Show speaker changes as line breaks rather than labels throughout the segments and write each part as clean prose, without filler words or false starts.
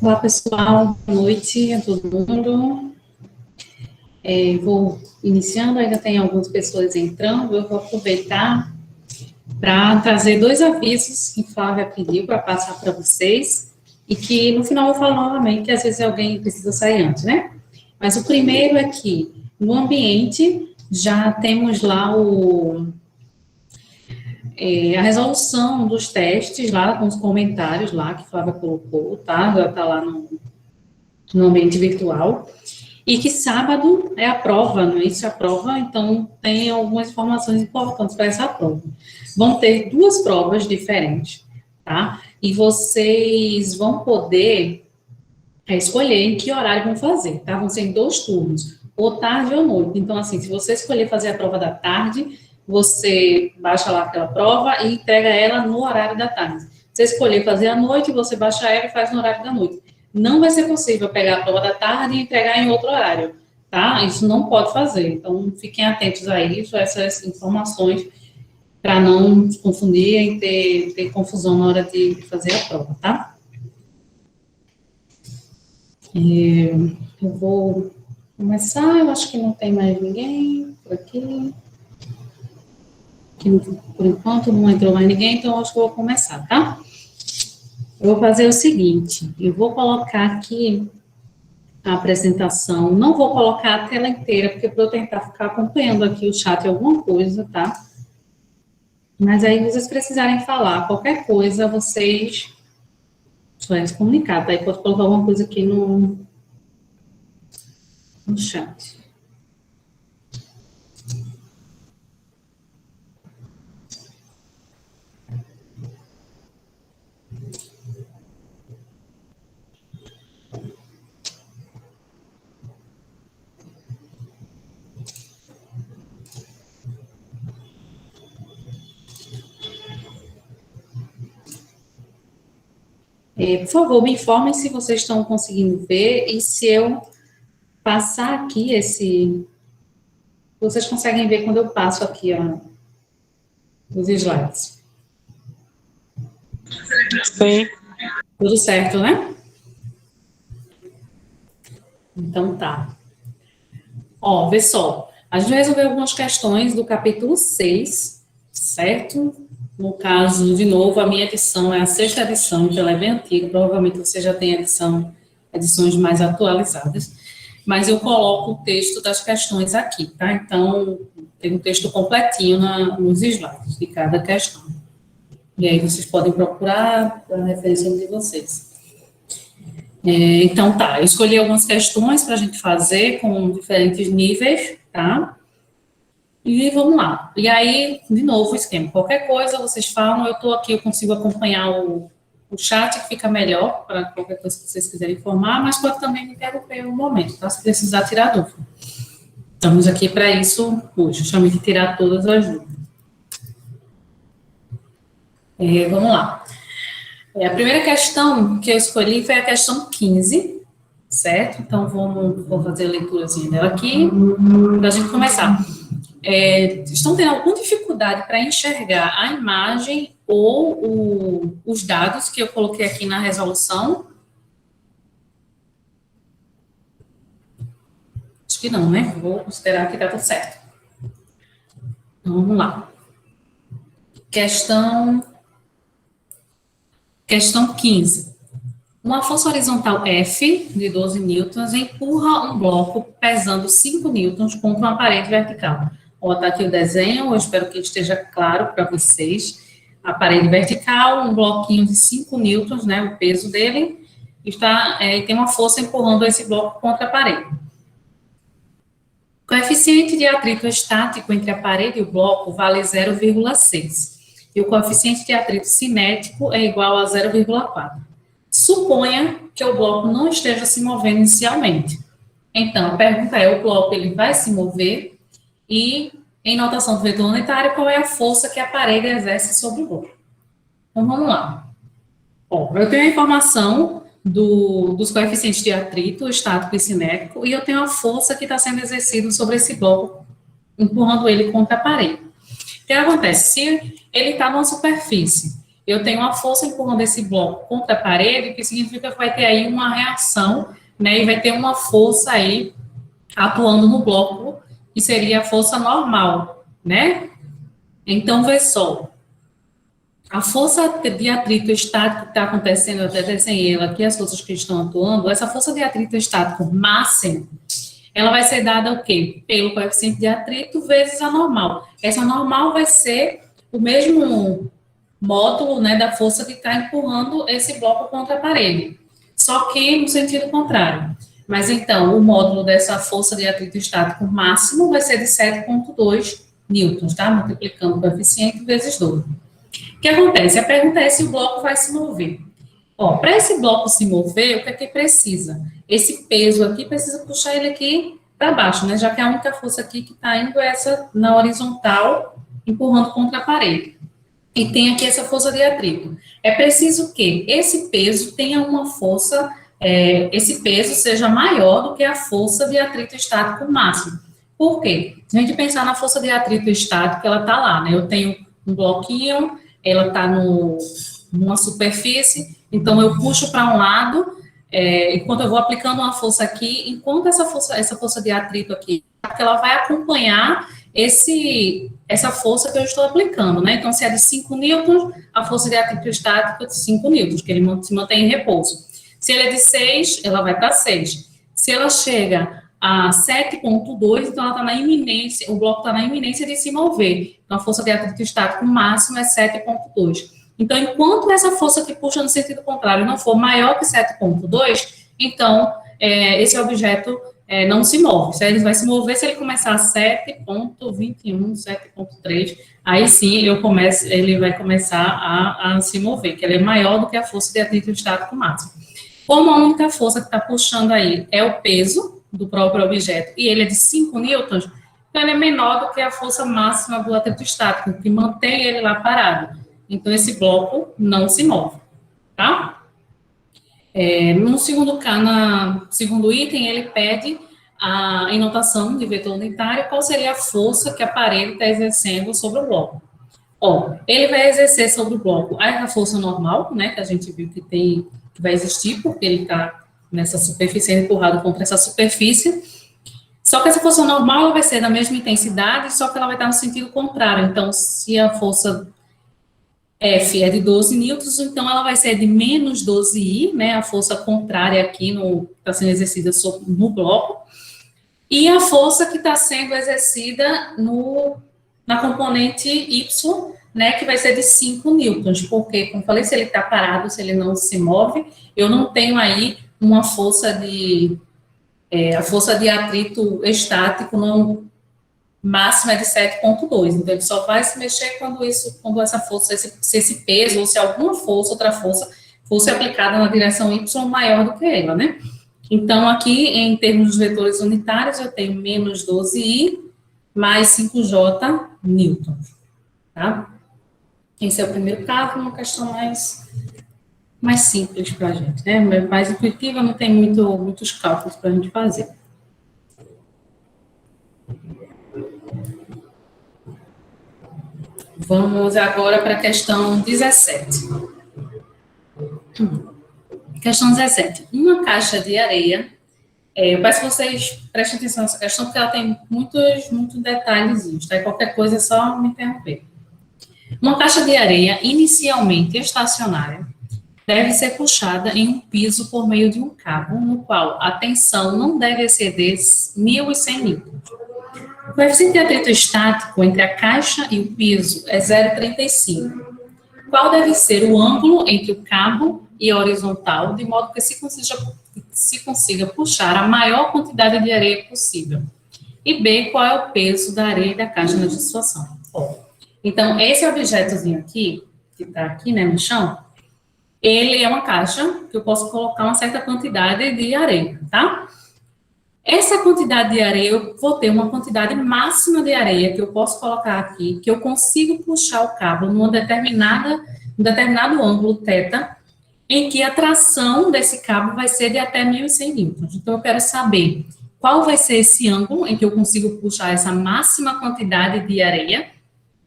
Olá, pessoal. Boa noite a todo mundo. Vou iniciando, ainda tem algumas pessoas entrando. Eu vou aproveitar para trazer dois avisos que Flávia pediu para passar para vocês e que no final eu falo novamente, que às vezes alguém precisa sair antes, né? Mas o primeiro é que no ambiente já temos lá a resolução dos testes lá, com os comentários lá que Flávia colocou, tá? Já está lá no ambiente virtual. E que sábado é a prova, não é isso? A prova, então tem algumas informações importantes para essa prova. Vão ter duas provas diferentes, tá? E vocês vão poder escolher em que horário vão fazer, tá? Vão ser em dois turnos, ou tarde ou noite. Então, assim, se você escolher fazer a prova da tarde, você baixa lá aquela prova e entrega ela no horário da tarde. Se você escolher fazer à noite, você baixa ela e faz no horário da noite. Não vai ser possível pegar a prova da tarde e entregar em outro horário, tá? Isso não pode fazer. Então, fiquem atentos a isso, a essas informações, para não se confundir e ter confusão na hora de fazer a prova, tá? Eu vou começar, eu acho que não tem mais ninguém por aqui. Que por enquanto não entrou mais ninguém, então eu acho que eu vou começar, tá? Eu vou fazer o seguinte, eu vou colocar aqui a apresentação, não vou colocar a tela inteira, porque para eu tentar ficar acompanhando aqui o chat alguma coisa, tá? Mas aí vocês precisarem falar qualquer coisa, vocês podem se comunicar, tá? Aí pode colocar alguma coisa aqui no chat. Por favor, me informem se vocês estão conseguindo ver e se eu passar aqui vocês conseguem ver quando eu passo aqui, ó, os slides.
Sim.
Tudo certo, né? Então tá. Ó, vê só. A gente vai resolver algumas questões do capítulo 6, certo? No caso, de novo, a minha edição é a sexta edição, então ela é bem antiga, provavelmente você já tem edições mais atualizadas, mas eu coloco o texto das questões aqui, tá? Então, tem um texto completinho nos slides de cada questão. E aí vocês podem procurar a referência de vocês. Então, tá, eu escolhi algumas questões para a gente fazer com diferentes níveis, tá? E vamos lá. E aí, de novo, o esquema. Qualquer coisa, vocês falam, eu estou aqui, eu consigo acompanhar o chat, que fica melhor para qualquer coisa que vocês quiserem informar, mas pode também me interromper um momento, tá? Se precisar tirar dúvida. Estamos aqui para isso hoje, justamente tirar todas as dúvidas. Vamos lá. A primeira questão que eu escolhi foi a questão 15, certo? Então, vou fazer a leiturazinha dela aqui, para a gente começar. Estão tendo alguma dificuldade para enxergar a imagem ou os dados que eu coloquei aqui na resolução? Acho que não, né? Vou considerar que está tudo certo. Então, vamos lá. Questão 15. Uma força horizontal F, de 12 newtons, empurra um bloco pesando 5 newtons contra uma parede vertical. Vou botar aqui o desenho, eu espero que esteja claro para vocês. A parede vertical, um bloquinho de 5 newtons, né, o peso dele, e tem uma força empurrando esse bloco contra a parede. O coeficiente de atrito estático entre a parede e o bloco vale 0,6. E o coeficiente de atrito cinético é igual a 0,4. Suponha que o bloco não esteja se movendo inicialmente. Então, a pergunta é, o bloco ele vai se mover e, em notação do vetor unitário, qual é a força que a parede exerce sobre o bloco? Então, vamos lá. Ó, eu tenho a informação dos coeficientes de atrito, estático e cinético, e eu tenho a força que está sendo exercida sobre esse bloco, empurrando ele contra a parede. O que acontece? Se ele está numa superfície, eu tenho uma força empurrando esse bloco contra a parede, que significa que vai ter aí uma reação, né, e vai ter uma força aí atuando no bloco, que seria a força normal, né? Então, vê só, a força de atrito estático que está acontecendo, eu até desenhei ela aqui, as forças que estão atuando, essa força de atrito estático máximo, ela vai ser dada o quê? Pelo coeficiente de atrito vezes a normal. Essa normal vai ser o mesmo módulo, né, da força que está empurrando esse bloco contra a parede, só que no sentido contrário. Mas então, o módulo dessa força de atrito estático máximo vai ser de 7,2 newtons, tá? Multiplicando o coeficiente vezes 2. O que acontece? A pergunta é se o bloco vai se mover. Ó, para esse bloco se mover, o que é que precisa? Esse peso aqui precisa puxar ele aqui para baixo, né? Já que a única força aqui que está indo é essa na horizontal, empurrando contra a parede. E tem aqui essa força de atrito. É preciso que esse peso tenha uma força, esse peso seja maior do que a força de atrito estático máximo. Por quê? Se a gente pensar na força de atrito estático, ela está lá, né? Eu tenho um bloquinho, ela está numa superfície, então eu puxo para um lado, enquanto eu vou aplicando uma força aqui, enquanto essa força de atrito aqui, ela vai acompanhar essa força que eu estou aplicando, né? Então, se é de 5 newtons, a força de atrito estático é de 5 newtons, que ele se mantém em repouso. Se ele é de 6, ela vai para 6. Se ela chega a 7,2, então ela está na iminência, o bloco está na iminência de se mover. Então, a força de atrito estático máximo é 7,2. Então, enquanto essa força que puxa no sentido contrário não for maior que 7,2, então, esse objeto não se move. Se ele vai se mover se ele começar a 7,21, 7,3, aí sim ele vai começar a se mover, que ele é maior do que a força de atrito estático máximo. Como a única força que está puxando aí é o peso do próprio objeto, e ele é de 5 newtons, então ele é menor do que a força máxima do atrito estático, que mantém ele lá parado. Então, esse bloco não se move, tá? No segundo item, ele pede em notação de vetor unitário qual seria a força que a parede está exercendo sobre o bloco. Ó, ele vai exercer sobre o bloco a força normal, né, que a gente viu que vai existir, porque ele está nessa superfície, empurrado contra essa superfície. Só que essa força normal ela vai ser da mesma intensidade, só que ela vai estar no sentido contrário. Então, se a força F é de 12 newtons, então ela vai ser de menos 12I, né, a força contrária aqui está sendo exercida no bloco, e a força que está sendo exercida na componente Y, né, que vai ser de 5 newtons, porque, como falei, se ele está parado, se ele não se move, eu não tenho aí uma força a força de atrito estático máxima é de 7,2, então ele só vai se mexer quando essa força, se esse peso, ou se alguma força, outra força, fosse aplicada na direção Y maior do que ela, né? Então, aqui, em termos dos vetores unitários, eu tenho menos 12I mais 5J newtons, tá? Esse é o primeiro caso, uma questão mais simples para a gente, né? Mais intuitiva, não tem muitos cálculos para a gente fazer. Vamos agora para a questão 17. Questão 17. Uma caixa de areia. Eu peço que vocês prestem atenção nessa questão, porque ela tem muitos detalhezinhos, tá? E qualquer coisa é só me interromper. Uma caixa de areia inicialmente estacionária deve ser puxada em um piso por meio de um cabo, no qual a tensão não deve exceder 1.100 newtons. O coeficiente de atrito estático entre a caixa e o piso é 0,35. Qual deve ser o ângulo entre o cabo e a horizontal, de modo que se consiga puxar a maior quantidade de areia possível? E B, qual é o peso da areia e da caixa nessa situação? Então, esse objetozinho aqui, que está aqui, né, no chão, ele é uma caixa que eu posso colocar uma certa quantidade de areia, tá? Essa quantidade de areia, eu vou ter uma quantidade máxima de areia que eu posso colocar aqui, que eu consigo puxar o cabo num determinado ângulo θ, em que a tração desse cabo vai ser de até 1.100 newtons. Então, eu quero saber qual vai ser esse ângulo em que eu consigo puxar essa máxima quantidade de areia,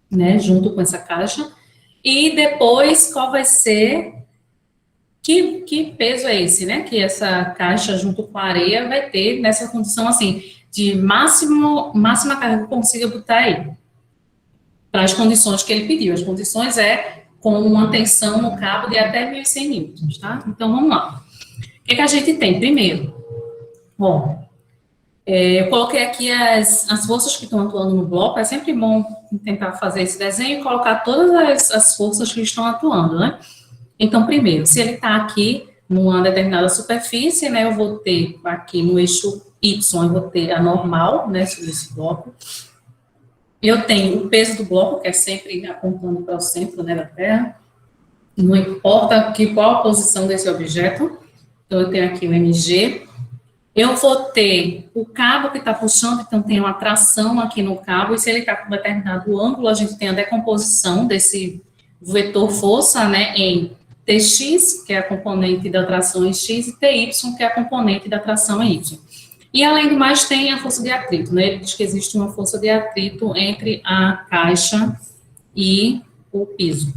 né, junto com essa caixa, E depois, qual vai ser, que peso é esse, né? Que essa caixa junto com a areia vai ter nessa condição, assim, de máxima carga que eu consiga botar aí, para as condições que ele pediu. As condições é com uma tensão no cabo de até 1.100 newtons, tá? Então, vamos lá. O que a gente tem primeiro? Bom, eu coloquei aqui as forças que estão atuando no bloco. É sempre bom tentar fazer esse desenho e colocar todas as forças que estão atuando, né? Então, primeiro, se ele está aqui numa determinada superfície, né, eu vou ter aqui no eixo Y, eu vou ter a normal, né, sobre esse bloco. Eu tenho o peso do bloco, que é sempre apontando para o centro, né, da Terra. Não importa qual a posição desse objeto. Então, eu tenho aqui o mg. Eu vou ter o cabo que está puxando, então tem uma tração aqui no cabo, e se ele está com determinado ângulo, a gente tem a decomposição desse vetor força, né, em Tx, que é a componente da tração em x, e Ty, que é a componente da tração em y. E, além do mais, tem a força de atrito, né, ele diz que existe uma força de atrito entre a caixa e o piso,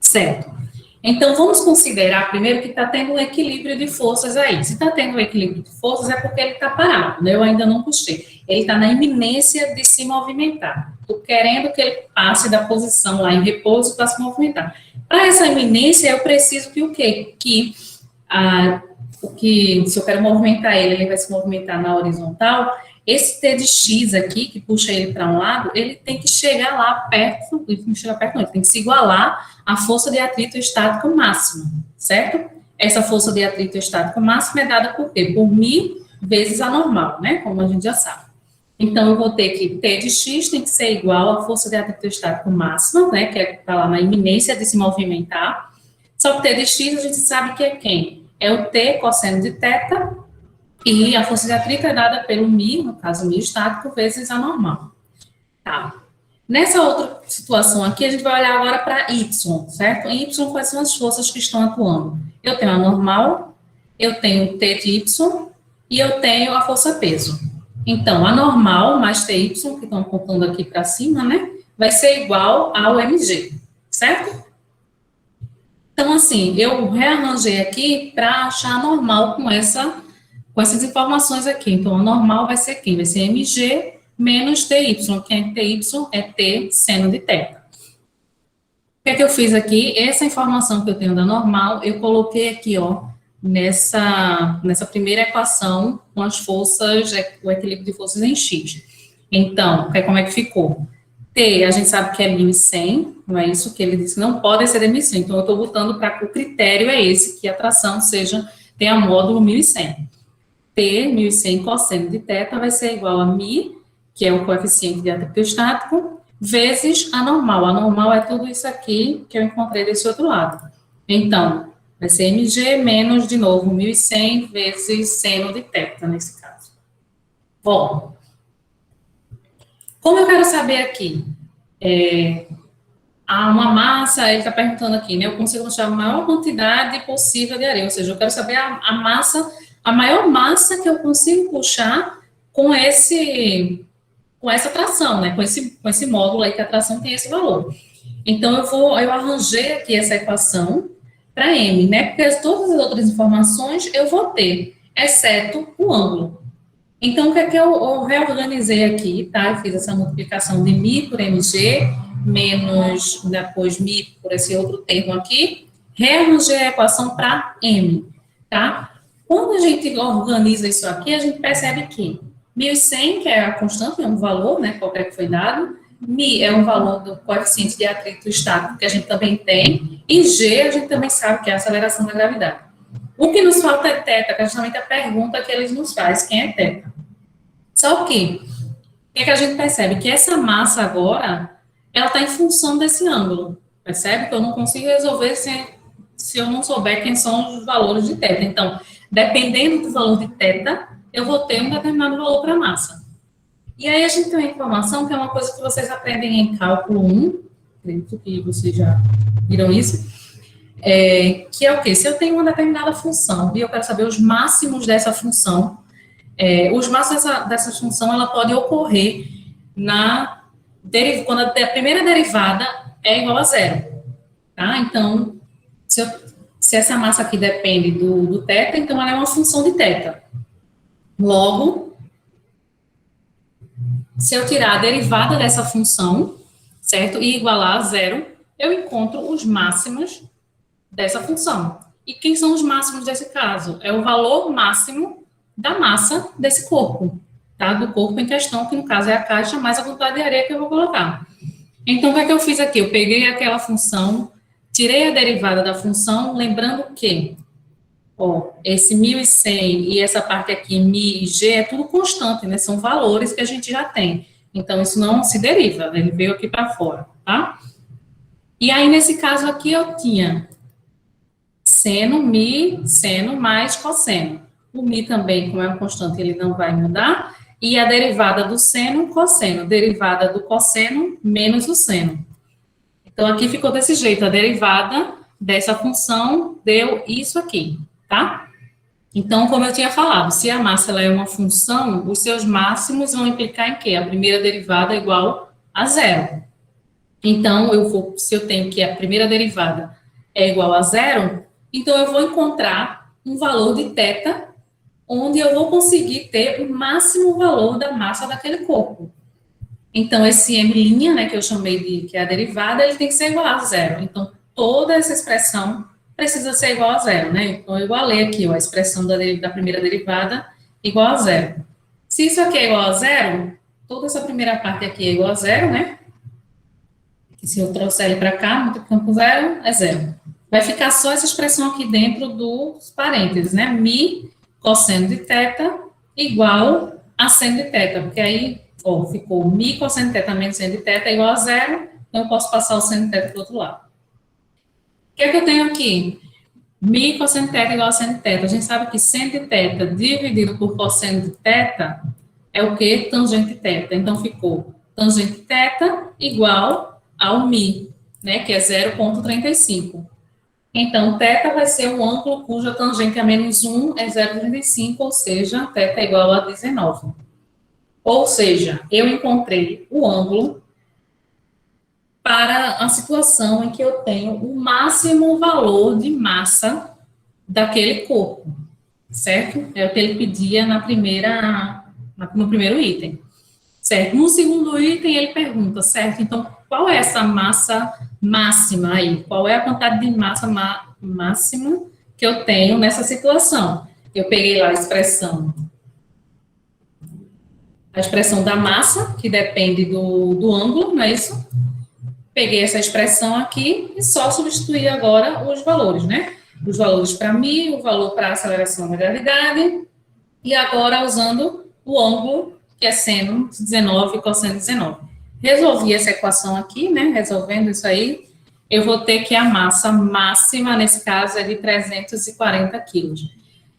certo? Então, vamos considerar primeiro que está tendo um equilíbrio de forças aí. Se está tendo um equilíbrio de forças, é porque ele está parado, né? Eu ainda não puxei. Ele está na iminência de se movimentar. Estou querendo que ele passe da posição lá em repouso para se movimentar. Para essa iminência, eu preciso que o quê? Se eu quero movimentar ele, ele vai se movimentar na horizontal. Esse T de X aqui, que puxa ele para um lado, ele tem que chegar lá perto, ele tem que chegar perto, não, ele tem que se igualar à força de atrito estático máxima, certo? Essa força de atrito estático máxima é dada por quê? Por μ vezes a normal, né? Como a gente já sabe. Então, eu vou ter que T de X tem que ser igual à força de atrito estático máxima, né? Que está lá na iminência de se movimentar. Só que T de X a gente sabe que é quem? É o T cosseno de θ, e a força de atrito é dada pelo μ, no caso μ estático, vezes a normal. Tá. Nessa outra situação aqui, a gente vai olhar agora para Y, certo? Em Y, quais são as forças que estão atuando? Eu tenho a normal, eu tenho T de Y e eu tenho a força peso. Então, a normal mais TY, que estão apontando aqui para cima, né? Vai ser igual ao mg, certo? Então, assim, eu rearranjei aqui para achar a normal com essas informações aqui. Então, a normal vai ser quem? Vai ser mg menos TY, que é TY é T seno de θ. O que é que eu fiz aqui? Essa informação que eu tenho da normal, eu coloquei aqui, ó, nessa primeira equação com as forças, o equilíbrio de forças em X. Então, como é que ficou? T, a gente sabe que é 1.100, não é isso que ele disse, não pode ser de 1.100. Então, eu estou botando para que o critério é esse, que a tração tenha módulo 1.100. T, 1.100 cosseno de θ, vai ser igual a μ, que é o coeficiente de atrito estático, vezes a normal. A normal é tudo isso aqui que eu encontrei desse outro lado. Então, vai ser mg menos, de novo, 1.100 vezes seno de θ, nesse caso. Bom, como eu quero saber aqui? Há uma massa, ele está perguntando aqui, né? Eu consigo achar a maior quantidade possível de areia, ou seja, eu quero saber a massa, a maior massa que eu consigo puxar com essa tração, né? Com esse módulo aí que a tração tem esse valor. Então, eu arranjei aqui essa equação para M, né? Porque todas as outras informações eu vou ter, exceto o ângulo. Então, o que é que eu reorganizei aqui, tá? Eu fiz essa multiplicação de μ por mg, menos depois μ por esse outro termo aqui, rearranjei a equação para M, tá? Quando a gente organiza isso aqui, a gente percebe que 1.100, que é a constante, é um valor, né, qualquer que foi dado, μ é um valor do coeficiente de atrito estático, que a gente também tem, e G a gente também sabe que é a aceleração da gravidade. O que nos falta é θ, que é justamente a pergunta que eles nos fazem, quem é θ? Só que, o que é que a gente percebe? Que essa massa agora, ela está em função desse ângulo, percebe? Que eu não consigo resolver se eu não souber quem são os valores de θ. Então, dependendo do valor de θ, eu vou ter um determinado valor para a massa. E aí a gente tem uma informação que é uma coisa que vocês aprendem em cálculo 1, acredito que vocês já viram isso, que é o quê? Se eu tenho uma determinada função e eu quero saber os máximos dessa função, os máximos dessa função, ela pode ocorrer quando a primeira derivada é igual a zero. tá? Então, se essa massa aqui depende do θ, então ela é uma função de θ. Logo, se eu tirar a derivada dessa função, certo? E igualar a zero, eu encontro os máximos dessa função. E quem são os máximos desse caso? É o valor máximo da massa desse corpo, tá? Do corpo em questão, que no caso é a caixa, mais a quantidade de areia que eu vou colocar. Então, o que é que eu fiz aqui? Eu peguei aquela função, tirei a derivada da função, lembrando que, ó, esse 1.100 e essa parte aqui, mi e g, é tudo constante, né? São valores que a gente já tem. Então, isso não se deriva, ele veio aqui para fora, tá? E aí, nesse caso aqui, eu tinha seno, mi, seno mais cosseno. O mi também, como é uma constante, ele não vai mudar. E a derivada do seno, cosseno. Derivada do cosseno menos o seno. Então, aqui ficou desse jeito. A derivada dessa função deu isso aqui, tá? Então, como eu tinha falado, se a massa ela é uma função, os seus máximos vão implicar em quê? A primeira derivada é igual a zero. Então, se eu tenho que a primeira derivada é igual a zero, então eu vou encontrar um valor de θ, onde eu vou conseguir ter o máximo valor da massa daquele corpo. Então, esse m', né, que eu chamei de que é a derivada, ele tem que ser igual a zero. Então, toda essa expressão precisa ser igual a zero, né? Então, eu igualei aqui, ó, a expressão da primeira derivada igual a zero. Se isso aqui é igual a zero, toda essa primeira parte aqui é igual a zero, né? Que se eu trouxer ele para cá, multiplicando por zero, é zero. Vai ficar só essa expressão aqui dentro dos parênteses, né? Mi cosseno de θ igual a seno de θ, porque aí, ó, ficou mi cosseno de θ menos seno de θ igual a zero, então eu posso passar o seno de θ para o outro lado. O que é que eu tenho aqui? Mi cosseno de θ igual a seno de θ. A gente sabe que seno de θ dividido por cosseno de θ é o quê? Tangente de θ. Então, ficou tangente de θ igual ao mi, né, que é 0,35. Então, θ vai ser um ângulo cuja tangente a menos 1 é 0,35, ou seja, θ é igual a 19. Ou seja, eu encontrei o ângulo para a situação em que eu tenho o máximo valor de massa daquele corpo, certo? É o que ele pedia no primeiro item, certo? No segundo item, ele pergunta, certo? Então, qual é essa massa máxima aí? Qual é a quantidade de massa máxima que eu tenho nessa situação? Eu peguei lá a expressão da massa, que depende do ângulo, não é isso? Peguei essa expressão aqui e só substituí agora os valores, né? Os valores para mi, o valor para a aceleração da gravidade, e agora usando o ângulo, que é seno de 19 e cosseno de 19. Resolvi essa equação aqui, né? Resolvendo isso aí, eu vou ter que a massa máxima, nesse caso, é de 340 quilos.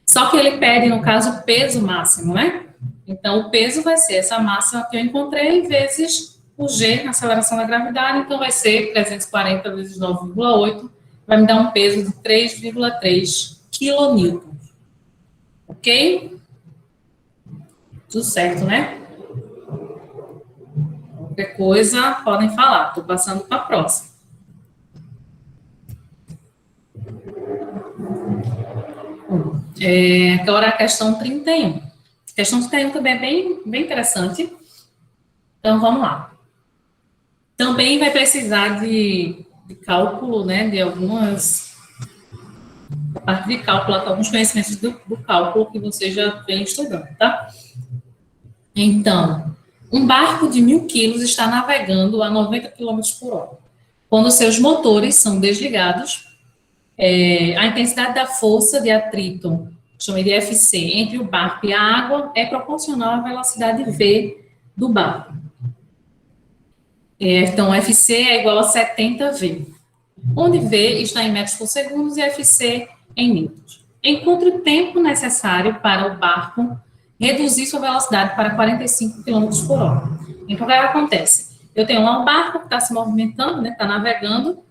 Só que ele pede, no caso, o peso máximo, né? Então, o peso vai ser essa massa que eu encontrei vezes o G, a aceleração da gravidade, então vai ser 340 vezes 9,8, vai me dar um peso de 3,3 quilonewtons. Ok? Tudo certo, né? Qualquer coisa, podem falar. Estou passando para a próxima. Agora a questão 31. A questão 31 também é bem interessante. Então, vamos lá. Também vai precisar de cálculo, né, de algumas... A parte de cálculo, alguns conhecimentos do cálculo que você já vem estudando, tá? Então, um barco de 1.000 quilos está navegando a 90 km por hora. Quando seus motores são desligados, a intensidade da força de atrito, chamei de FC, entre o barco e a água é proporcional à velocidade V do barco. Então, FC é igual a 70V, onde V está em metros por segundo e FC em newtons. Encontre o tempo necessário para o barco reduzir sua velocidade para 45 km por hora. Então, o que acontece? Eu tenho lá um barco que está se movimentando, né, está navegando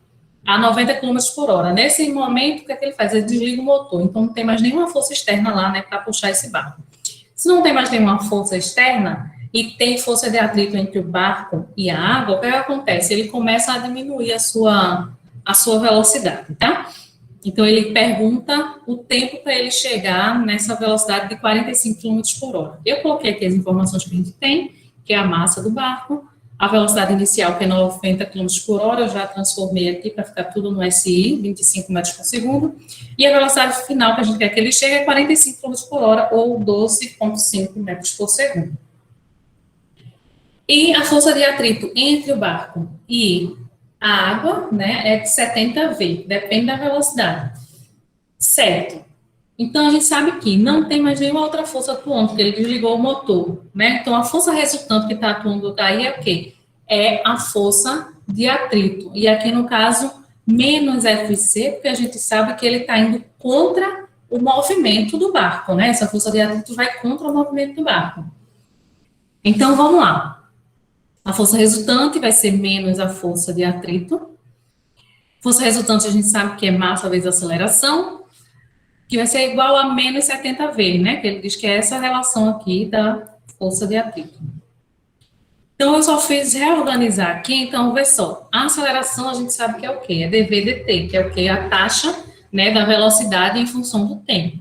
a 90 km por hora. Nesse momento, o que é que ele faz? Ele desliga o motor, então não tem mais nenhuma força externa lá, né, para puxar esse barco. Se não tem mais nenhuma força externa e tem força de atrito entre o barco e a água, o que acontece? Ele começa a diminuir a a sua velocidade, tá? Então, ele pergunta o tempo para ele chegar nessa velocidade de 45 km por hora. Eu coloquei aqui as informações que a gente tem, que é a massa do barco, a velocidade inicial, que é 90 km por hora, eu já transformei aqui para ficar tudo no SI, 25 metros por segundo, e a velocidade final que a gente quer que ele chegue é 45 km por hora, ou 12,5 metros por segundo. E a força de atrito entre o barco e a água, né, é de 70 V, depende da velocidade. Certo. Então, a gente sabe que não tem mais nenhuma outra força atuando, porque ele desligou o motor, né? Então, a força resultante que está atuando aí é o quê? É a força de atrito. E aqui, no caso, menos FC, porque a gente sabe que ele está indo contra o movimento do barco, né? Essa força de atrito vai contra o movimento do barco. Então, vamos lá. A força resultante vai ser menos a força de atrito. Força resultante, a gente sabe que é massa vezes aceleração, que vai ser igual a menos 70 V, né? Que ele diz que é essa relação aqui da força de atrito. Então, eu só fiz reorganizar aqui, então, vê só. A aceleração, a gente sabe que é o quê? É dv/dt, que é o quê? A taxa, né, da velocidade em função do tempo.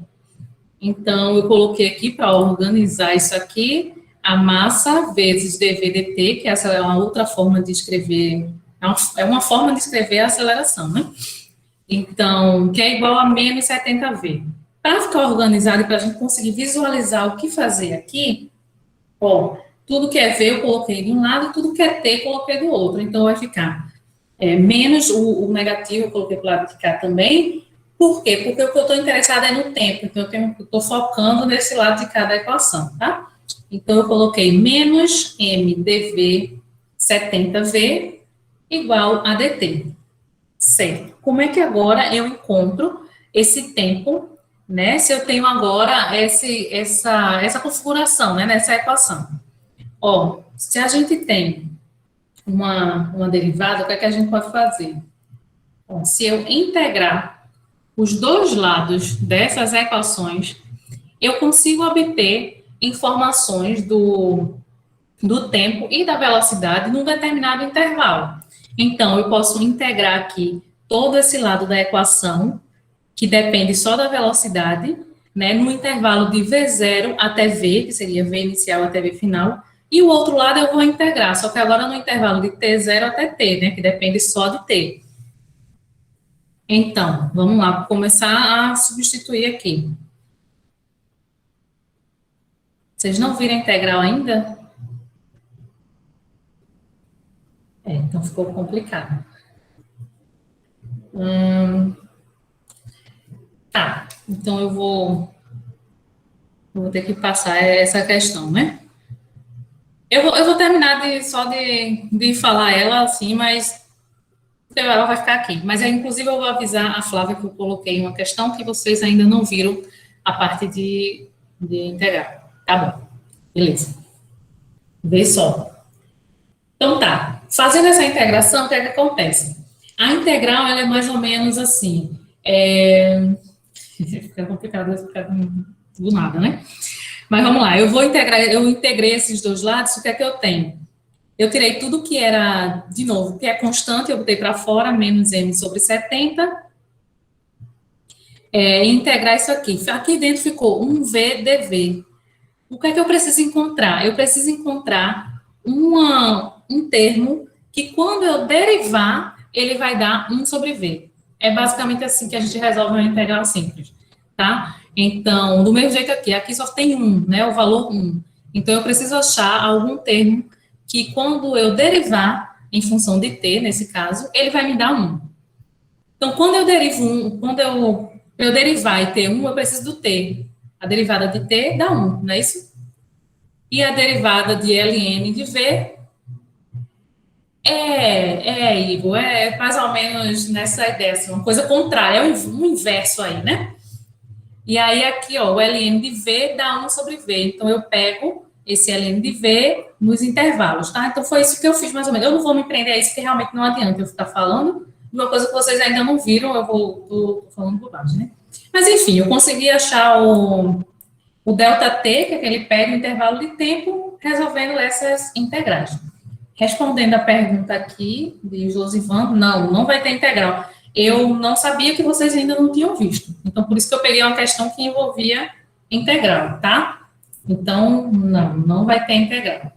Então, eu coloquei aqui para organizar isso aqui, a massa vezes dv/dt, que essa é uma outra forma de escrever, é uma forma de escrever a aceleração, né? Então, que é igual a menos 70 V. Para ficar organizado e para a gente conseguir visualizar o que fazer aqui, ó, tudo que é V eu coloquei de um lado, tudo que é T eu coloquei do outro. Então, vai ficar menos o negativo eu coloquei para o lado de cá também. Por quê? Porque o que eu estou interessada é no tempo. Então, eu estou focando nesse lado de cada equação, tá? Então, eu coloquei menos M dV 70V igual a dt. Certo. Como é que agora eu encontro esse tempo, né? Se eu tenho agora essa configuração, né? Nessa equação. Ó, se a gente tem uma derivada, o que é que a gente pode fazer? Bom, se eu integrar os dois lados dessas equações, eu consigo obter informações do tempo e da velocidade num determinado intervalo. Então, eu posso integrar aqui todo esse lado da equação, que depende só da velocidade, né, no intervalo de V0 até V, que seria V inicial até V final, e o outro lado eu vou integrar, só que agora no intervalo de T0 até T, né, que depende só de T. Então, vamos lá, vou começar a substituir aqui. Vocês não viram a integral ainda? Então ficou complicado. Tá, então eu vou ter que passar essa questão, né? Eu vou terminar só de falar ela assim, mas ela vai ficar aqui. Mas, inclusive, eu vou avisar a Flávia que eu coloquei uma questão que vocês ainda não viram a parte de integrar. Tá bom, beleza. Vê só. Então, tá. Fazendo essa integração, o que é que acontece? A integral, ela é mais ou menos assim. Fica complicado ficar do nada, né? Mas vamos lá, eu integrei esses dois lados, o que é que eu tenho? Eu tirei tudo que era, de novo, que é constante, eu botei para fora, menos m sobre 70, e integrar isso aqui. Aqui dentro ficou 1v dv. O que é que eu preciso encontrar? Eu preciso encontrar um termo que, quando eu derivar, ele vai dar 1 sobre v. É basicamente assim que a gente resolve uma integral simples, tá? Então, do mesmo jeito aqui só tem 1, né, o valor 1. Então, eu preciso achar algum termo que, quando eu derivar em função de t, nesse caso, ele vai me dar 1. Então, quando eu derivo quando eu derivar e ter 1, eu preciso do t. A derivada de t dá 1, não é isso? E a derivada de ln de v Igor, é mais ou menos nessa ideia, assim, uma coisa contrária, é um inverso aí, né? E aí, aqui, ó, o ln de v dá 1 sobre v. Então, eu pego esse ln de v nos intervalos, tá? Então, foi isso que eu fiz, mais ou menos. Eu não vou me prender a isso, porque realmente não adianta eu ficar falando de uma coisa que vocês ainda não viram, eu tô falando bobagem, né? Mas, enfim, eu consegui achar o ΔT, que é aquele pega o intervalo de tempo, resolvendo essas integrais. Respondendo a pergunta aqui de Josivando, não vai ter integral. eu não sabia que vocês ainda não tinham visto. Então, por isso que eu peguei uma questão que envolvia integral, tá? Então, não vai ter integral.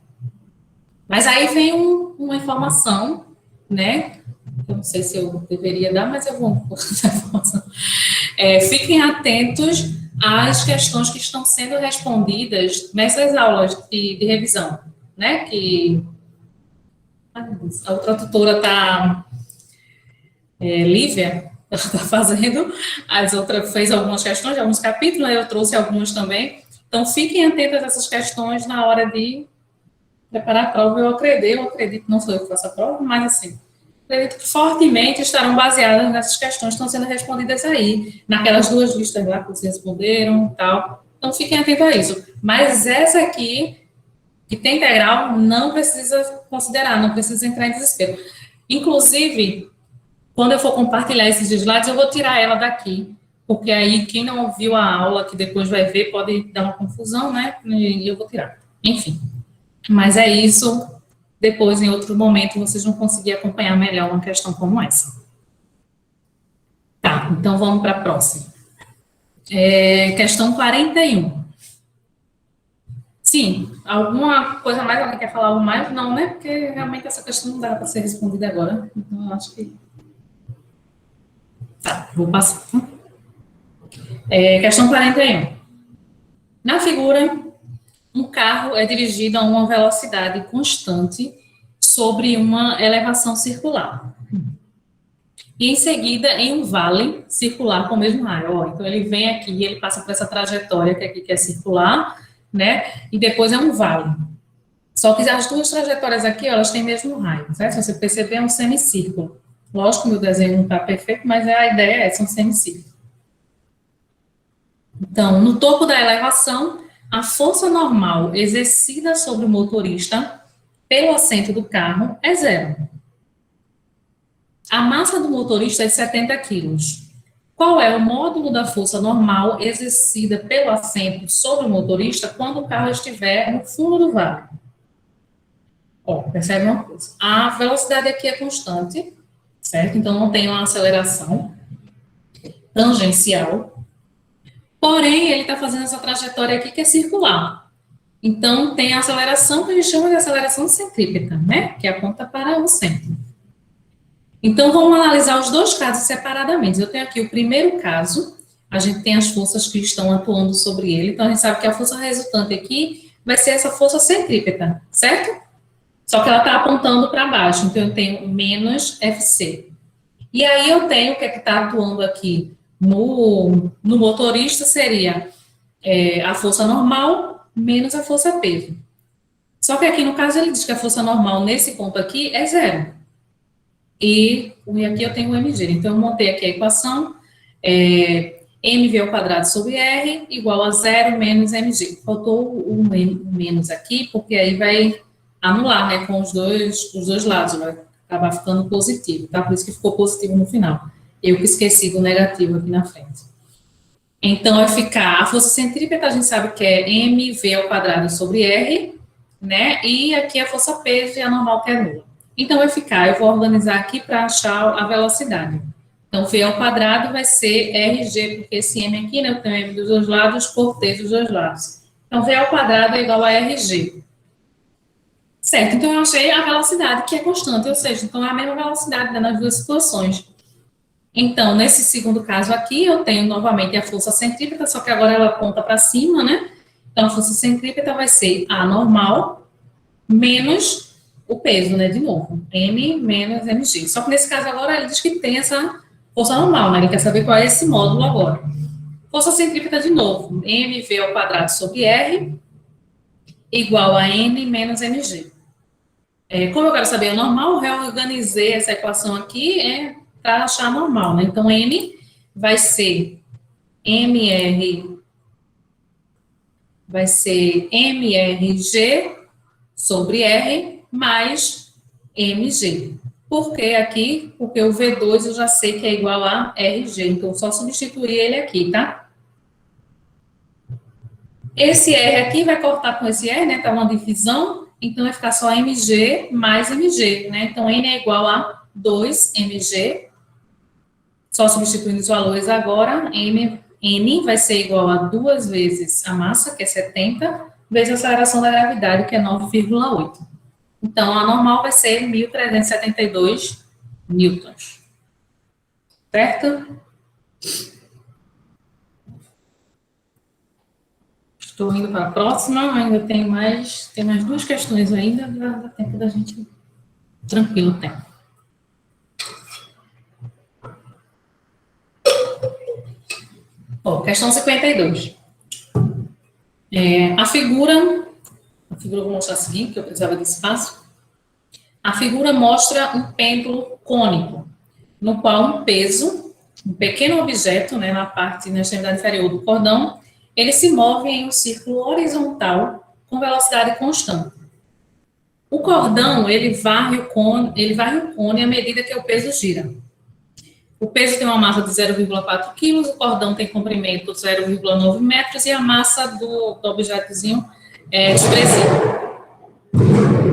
Mas aí vem uma informação, né? Eu não sei se eu deveria dar, mas eu vou dar a informação. Fiquem atentos às questões que estão sendo respondidas nessas aulas de revisão, né? Que a outra tutora está, Lívia, ela está fazendo, as outras fez algumas questões, alguns capítulos, eu trouxe alguns também. Então, fiquem atentos a essas questões na hora de preparar a prova. Eu acredito, não sou eu que faço a prova, mas assim, acredito que fortemente estarão baseadas nessas questões que estão sendo respondidas aí, naquelas duas listas lá que vocês responderam e tal. Então, fiquem atentos a isso. Mas essa aqui, que tem integral, não precisa considerar, não precisa entrar em desespero. Inclusive, quando eu for compartilhar esses slides, eu vou tirar ela daqui, porque aí quem não ouviu a aula, que depois vai ver, pode dar uma confusão, né? E eu vou tirar. Enfim. Mas é isso. Depois, em outro momento, vocês vão conseguir acompanhar melhor uma questão como essa. Tá, então vamos para a próxima. Questão 41. Sim, alguma coisa mais? Alguém quer falar algo mais? Não, né? Porque realmente essa questão não dá para ser respondida agora. Então, eu acho que... Tá, vou passar. Questão 41. Na figura, um carro é dirigido a uma velocidade constante sobre uma elevação circular. E em seguida, em um vale circular com o mesmo raio. Ó, então, ele vem aqui, ele passa por essa trajetória que aqui que é circular, né? E depois é um vale. Só que as duas trajetórias aqui, ó, elas têm o mesmo raio, certo? Se você perceber, é um semicírculo. Lógico que o meu desenho não está perfeito, mas a ideia é essa, um semicírculo. Então, no topo da elevação, a força normal exercida sobre o motorista pelo assento do carro é zero. A massa do motorista é de 70 quilos. Qual é o módulo da força normal exercida pelo assento sobre o motorista quando o carro estiver no fundo do vale? Ó, percebe uma coisa? A velocidade aqui é constante, certo? Então, não tem uma aceleração tangencial. Porém, ele está fazendo essa trajetória aqui que é circular. Então, tem a aceleração que a gente chama de aceleração centrípeta, né? Que aponta para o centro. Então, vamos analisar os dois casos separadamente. Eu tenho aqui o primeiro caso, a gente tem as forças que estão atuando sobre ele. Então, a gente sabe que a força resultante aqui vai ser essa força centrípeta, certo? Só que ela está apontando para baixo. Então, eu tenho menos Fc. E aí, eu tenho o que é que está atuando aqui no motorista seria a força normal menos a força peso. Só que aqui, no caso, ele diz que a força normal nesse ponto aqui é zero. E aqui eu tenho o mg. Então, eu montei aqui a equação, mv ao quadrado sobre r igual a zero menos mg. Faltou o menos aqui, porque aí vai anular, né, com os dois lados, vai acabar ficando positivo, tá? Por isso que ficou positivo no final. Eu que esqueci do negativo aqui na frente. Então, vai ficar, a força centrípeta a gente sabe que é mv ao quadrado sobre r, né? E aqui a força peso e a normal que é nula. Então, vai ficar, eu vou organizar aqui para achar a velocidade. Então, v ao quadrado vai ser rg, porque esse m aqui, né, eu tenho m dos dois lados, por t dos dois lados. Então, v ao quadrado é igual a rg. Certo, então eu achei a velocidade, que é constante, ou seja, então é a mesma velocidade nas duas situações. Então, nesse segundo caso aqui, eu tenho novamente a força centrípeta, só que agora ela aponta para cima, né? Então, a força centrípeta vai ser a normal menos o peso, né? De novo, m menos mg. Só que nesse caso agora ele diz que tem essa força normal, né? Ele quer saber qual é esse módulo agora. Força centrípeta de novo, mv ao quadrado sobre r igual a n menos mg. Como eu quero saber o normal, eu reorganizei essa equação aqui para achar normal, né? Então, n vai ser mrg sobre r mais mg. Por que aqui? Porque o V2 eu já sei que é igual a rg, então só substituir ele aqui, tá? Esse R aqui vai cortar com esse R, né? Tá uma divisão, então vai ficar só mg mais mg, né? Então, N é igual a 2mg Só substituindo os valores agora, N vai ser igual a 2 vezes a massa, que é 70, vezes a aceleração da gravidade, que é 9,8. Então, a normal vai ser 1.372 newtons. Certo? Estou indo para a próxima, ainda tem mais 2 questões ainda, dá tempo da gente... Tranquilo, tempo. Questão 52. A figura eu vou mostrar a seguinte, que eu precisava de espaço. A figura mostra um pêndulo cônico, no qual um peso, um pequeno objeto, né, na extremidade inferior do cordão, ele se move em um círculo horizontal com velocidade constante. O cordão, ele varre o cone à medida que o peso gira. O peso tem uma massa de 0,4 kg, o cordão tem comprimento de 0,9 metros e a massa do objetozinho é expressiva.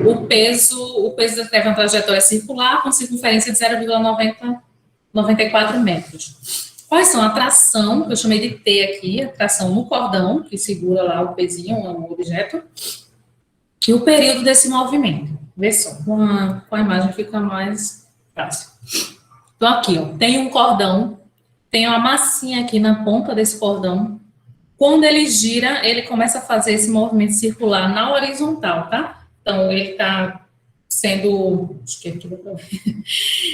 O peso descreve uma trajetória circular com circunferência de 0,94 metros. Quais são a tração, que eu chamei de T aqui, a tração no cordão, que segura lá o pezinho, o objeto, e o período desse movimento. Vê só, com a imagem fica mais fácil. Então, aqui, ó, tem um cordão, tem uma massinha aqui na ponta desse cordão. Quando ele gira, ele começa a fazer esse movimento circular na horizontal, tá? Então, ele está sendo... Acho que aqui dá pra ver.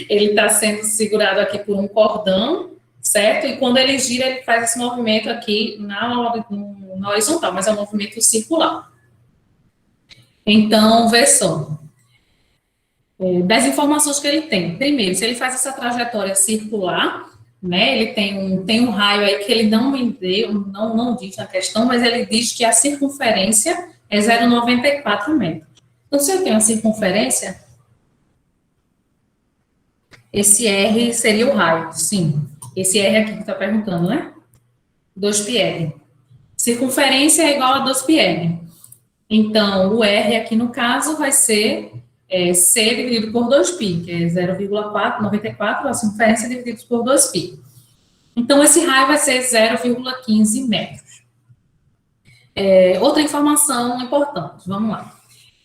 Ele está sendo segurado aqui por um cordão, certo? E quando ele gira, ele faz esse movimento aqui na horizontal, mas é um movimento circular. Então, vê só. Das informações que ele tem. Primeiro, se ele faz essa trajetória circular, né, ele tem um raio aí que ele não me deu, não diz na questão, mas ele diz que a circunferência é 0,94 metros. Então, se eu tenho a circunferência, esse R seria o raio, sim. Esse R aqui que está perguntando, né? 2πr. Circunferência é igual a 2πr. Então, o R aqui no caso vai ser C dividido por 2π, que é 0,94, a circunferência dividido por 2π. Então, esse raio vai ser 0,15 metros. Outra informação importante, vamos lá.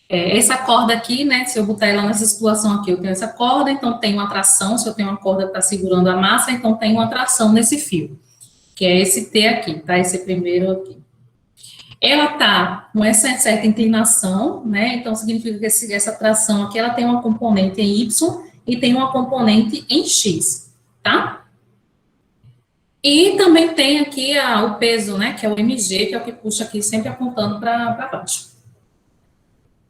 Essa corda aqui, né, se eu botar ela nessa situação aqui, eu tenho essa corda, então tem uma tração, se eu tenho uma corda que está segurando a massa, então tem uma tração nesse fio, que é esse T aqui, tá? Esse primeiro aqui. Ela está com essa certa inclinação, né? Então, significa que essa tração aqui, ela tem uma componente em Y e tem uma componente em X, tá? E também tem aqui o peso, né? Que é o mg, que é o que puxa aqui, sempre apontando para baixo.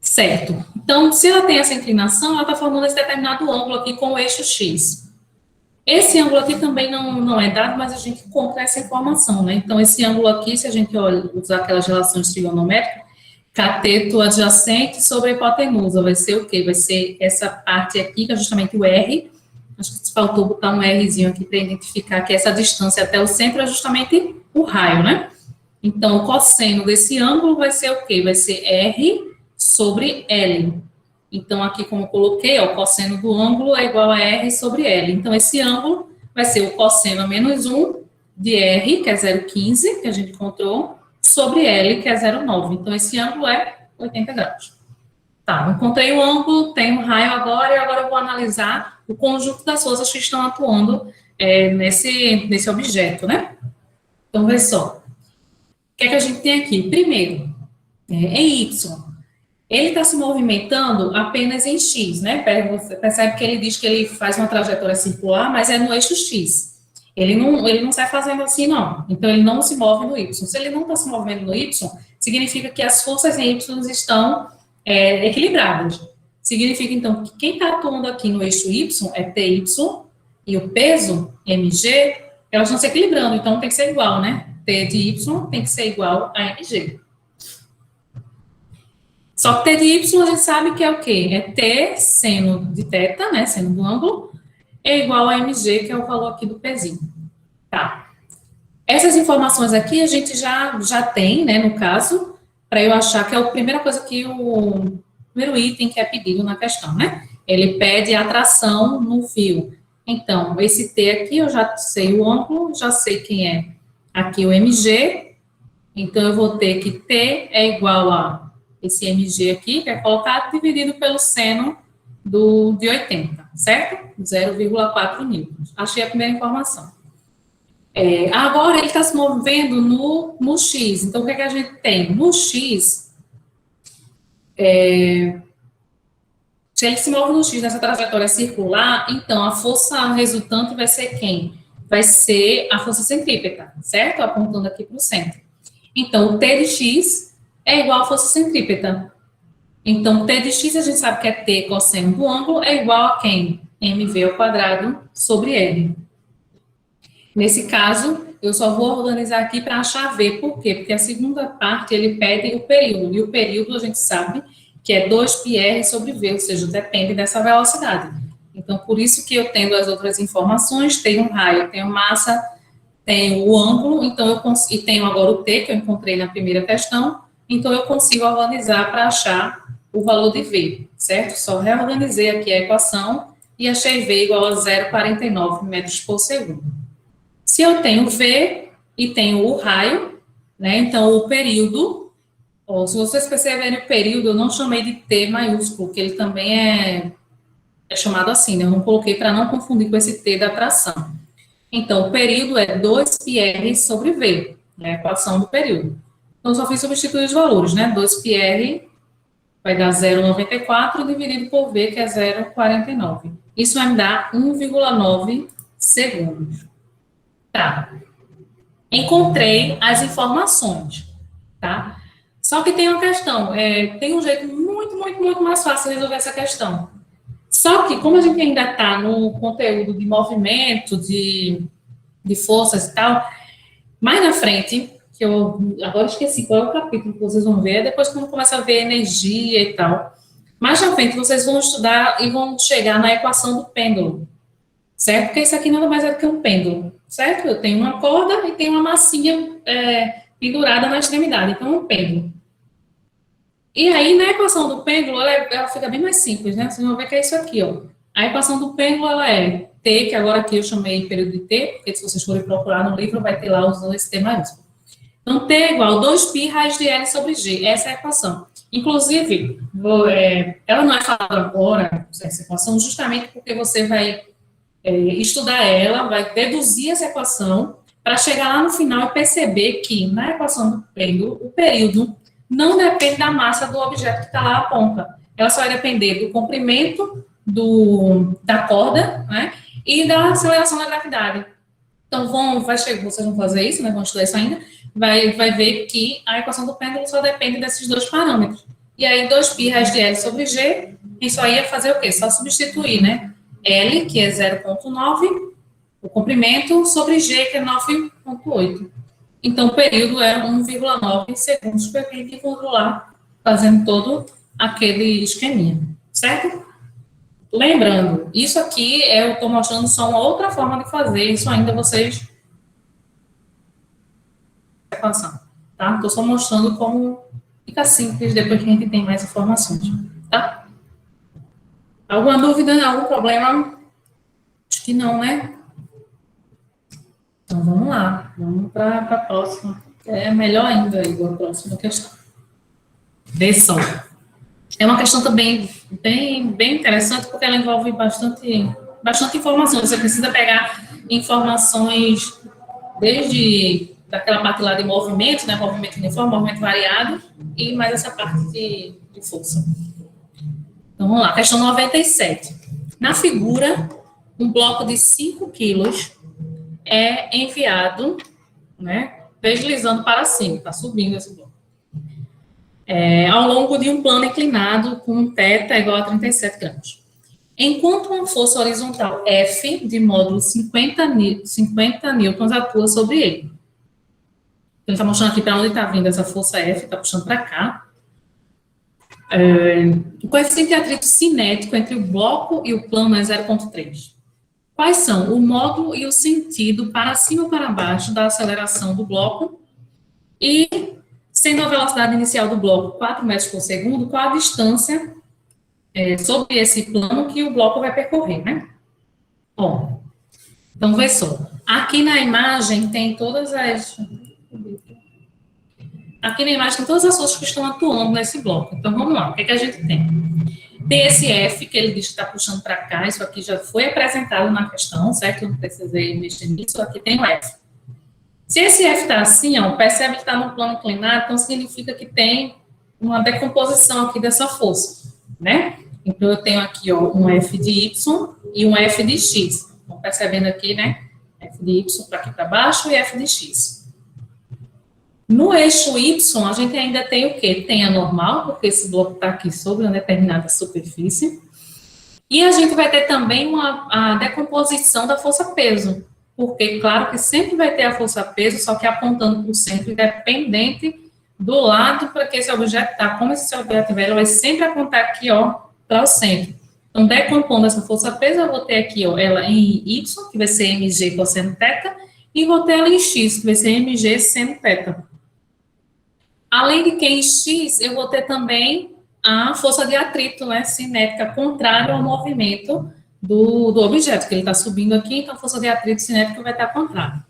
Certo. Então, se ela tem essa inclinação, ela está formando esse determinado ângulo aqui com o eixo X. Esse ângulo aqui também não é dado, mas a gente encontra essa informação, né? Então, esse ângulo aqui, se a gente usar aquelas relações trigonométricas, cateto adjacente sobre a hipotenusa, vai ser o quê? Vai ser essa parte aqui, que é justamente o R. Acho que faltou botar um Rzinho aqui para identificar que essa distância até o centro é justamente o raio, né? Então, o cosseno desse ângulo vai ser o quê? Vai ser R sobre L. Então, aqui, como eu coloquei, ó, o cosseno do ângulo é igual a R sobre L. Então, esse ângulo vai ser o cosseno a menos 1 de R, que é 0,15, que a gente encontrou, sobre L, que é 0,9. Então, esse ângulo é 80 graus. Tá, encontrei o ângulo, tem um raio agora, e agora eu vou analisar o conjunto das forças que estão atuando nesse objeto, né? Então, vê só. O que é que a gente tem aqui? Primeiro, em Y. Ele está se movimentando apenas em X, né? Você percebe que ele diz que ele faz uma trajetória circular, mas é no eixo X. Ele não sai fazendo assim, não. Então, ele não se move no Y. Se ele não está se movendo no Y, significa que as forças em Y estão equilibradas. Significa, então, que quem está atuando aqui no eixo Y é TY e o peso, MG, elas estão se equilibrando. Então, tem que ser igual, né? T de Y tem que ser igual a MG. Só que T de Y a gente sabe que é o quê? É T seno de θ, né, seno do ângulo, é igual a mg, que é o valor aqui do pezinho. Tá. Essas informações aqui a gente já tem, né, no caso, para eu achar que é a primeira coisa que o primeiro item que é pedido na questão, né? Ele pede a tração no fio. Então, esse T aqui, eu já sei o ângulo, já sei quem é aqui o MG, então eu vou ter que T é igual a esse MG aqui, que é colocado, dividido pelo seno de 80, certo? 0,4 newtons. Achei a primeira informação. Agora, ele está se movendo no X, então o que é que a gente tem? No X, se ele se move no X nessa trajetória circular, então a força resultante vai ser quem? Vai ser a força centrípeta, certo? Apontando aqui para o centro. Então, o T de X é igual à força centrípeta. Então, T de X a gente sabe que é T cosseno do ângulo, é igual a quem? mv ao quadrado sobre L. Nesse caso, eu só vou organizar aqui para achar V. Por quê? Porque a segunda parte, ele pede o período. E o período, a gente sabe que é 2πr sobre V, ou seja, depende dessa velocidade. Então, por isso que eu tendo as outras informações, tenho raio, tenho massa, tenho o ângulo, então e tenho agora o T, que eu encontrei na primeira questão, então eu consigo organizar para achar o valor de V, certo? Só reorganizei aqui a equação e achei V igual a 0,49 metros por segundo. Se eu tenho V e tenho o raio, né, então o período, se vocês perceberem o período, eu não chamei de T maiúsculo, que ele também é chamado assim, né, eu não coloquei para não confundir com esse T da tração. Então, o período é 2πr sobre V, né, a equação do período. Então, só fiz substituir os valores, né, 2πr vai dar 0,94 dividido por V, que é 0,49. Isso vai me dar 1,9 segundos. Tá. Encontrei as informações, tá? Só que tem uma questão, tem um jeito muito mais fácil de resolver essa questão. Só que, como a gente ainda está no conteúdo de movimento, de forças e tal, mais na frente, que eu agora esqueci qual é o capítulo que vocês vão ver, depois quando começa a ver energia e tal, mais na frente vocês vão estudar e vão chegar na equação do pêndulo, certo? Porque isso aqui nada mais é do que um pêndulo, certo? Eu tenho uma corda e tenho uma massinha pendurada na extremidade, então é um pêndulo. E aí, na equação do pêndulo, ela fica bem mais simples, né? Vocês vão ver que é isso aqui, ó. A equação do pêndulo, ela é T, que agora aqui eu chamei período de T, porque se vocês forem procurar no livro, vai ter lá usando esse T maiúsculo. Então, T é igual a 2π raiz de L sobre G. Essa é a equação. Inclusive, ela não é falada agora, essa equação, justamente porque você vai estudar ela, vai deduzir essa equação, para chegar lá no final e perceber que, na equação do pêndulo, o período não depende da massa do objeto que está lá à ponta. Ela só vai depender do comprimento da corda, né, e da aceleração da gravidade. Então, vocês vão fazer isso, né, vão estudar isso ainda, vai ver que a equação do pêndulo só depende desses dois parâmetros. E aí, 2π raiz de L sobre G, isso aí é fazer o quê? Só substituir, né? L, que é 0,9, o comprimento, sobre G, que é 9,8. Então, o período é 1,9 segundos, que a gente encontrou lá, fazendo todo aquele esqueminha, certo? Lembrando, isso aqui eu estou mostrando só uma outra forma de fazer, isso ainda vocês... Tá? Estou só mostrando como fica simples depois que a gente tem mais informações, tá? Alguma dúvida, algum problema? Acho que não, né? Então, vamos lá. Vamos para a próxima. É melhor ainda, Igor, a próxima questão. Vê só. É uma questão também bem interessante, porque ela envolve bastante informação. Você precisa pegar informações desde daquela parte lá de movimento, né? Movimento uniforme, movimento variado, e mais essa parte de força. Então, vamos lá. Questão 97. Na figura, um bloco de 5 quilos é enviado, né, deslizando para cima, está subindo esse bloco, ao longo de um plano inclinado com um θ igual a 37 graus. Enquanto uma força horizontal F, de módulo 50 newtons, atua sobre ele. Ele está mostrando aqui para onde está vindo essa força F, está puxando para cá. O coeficiente de atrito cinético entre o bloco e o plano é 0,3. Quais são o módulo e o sentido para cima ou para baixo da aceleração do bloco? E, sendo a velocidade inicial do bloco 4 metros por segundo, qual a distância sobre esse plano que o bloco vai percorrer, né? Ó, então, vê só. Aqui na imagem tem todas as... Aqui na imagem tem todas as forças que estão atuando nesse bloco. Então, vamos lá. O que é que a gente tem? Tem esse F, que ele diz que está puxando para cá. Isso aqui já foi apresentado na questão, certo? Eu não precisei mexer nisso. Aqui tem o F. Se esse F está assim, ó, percebe que está no plano inclinado, então significa que tem uma decomposição aqui dessa força, né? Então, eu tenho aqui, ó, um F de Y e um F de X. Estão percebendo aqui, né? F de Y para aqui para baixo e F de X. No eixo Y, a gente ainda tem o quê? Tem a normal, porque esse bloco está aqui sobre uma determinada superfície. E a gente vai ter também a decomposição da força-peso, porque, claro, que sempre vai ter a força-peso, só que apontando para o centro, independente do lado para que esse objeto está. Como esse objeto velho vai sempre apontar aqui, ó, para o centro. Então, decompondo essa força-peso, eu vou ter aqui, ó, ela em Y, que vai ser mg cosseno θ, e vou ter ela em X, que vai ser mg seno θ. Além de que em X, eu vou ter também a força de atrito, né, cinética, contrária ao movimento do objeto, que ele está subindo aqui, então a força de atrito cinética vai estar contrária.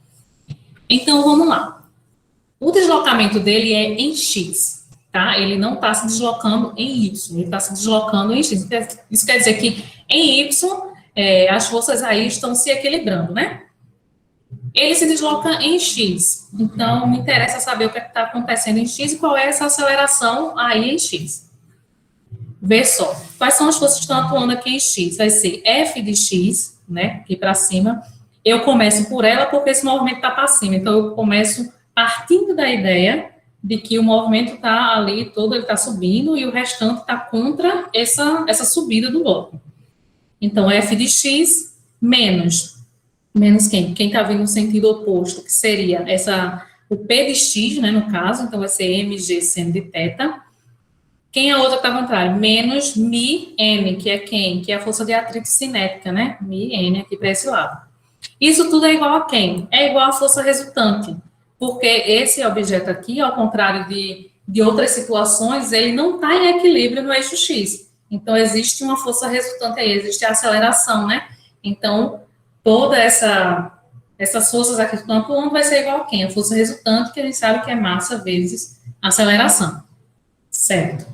Então, vamos lá. O deslocamento dele é em X, tá? Ele não está se deslocando em Y, ele está se deslocando em X. Isso quer dizer que em Y, as forças aí estão se equilibrando, né? Ele se desloca em X. Então, me interessa saber o que está acontecendo em X e qual é essa aceleração aí em X. Vê só. Quais são as forças que estão atuando aqui em X? Vai ser F de X, né? Aqui para cima. Eu começo por ela porque esse movimento está para cima. Então, eu começo partindo da ideia de que o movimento está ali todo, ele está subindo e o restante está contra essa subida do bloco. Então, F de X menos quem? Quem está vindo no sentido oposto, que seria o P de X, né, no caso, então vai ser mg seno de θ. Quem é a outra que está ao contrário? Menos mi n, que é quem? Que é a força de atrito cinética, né? Mi n aqui para esse lado. Isso tudo é igual a quem? É igual à força resultante, porque esse objeto aqui, ao contrário de outras situações, ele não está em equilíbrio no eixo X. Então, existe uma força resultante aí, existe a aceleração, né? Então, toda essas forças aqui que estão atuando vai ser igual a quem? A força resultante, que a gente sabe que é massa vezes aceleração. Certo.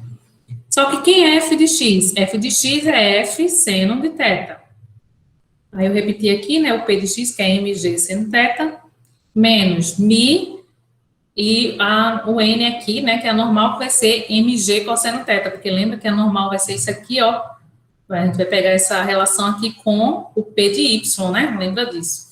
Só que quem é F de X? F de X é F seno de θ. Aí eu repeti aqui, né, o P de X, que é mg seno θ, menos mi, e o N aqui, né, que é a normal, que vai ser mg cosseno θ, porque lembra que a normal vai ser isso aqui, ó. A gente vai pegar essa relação aqui com o P de Y, né? Lembra disso.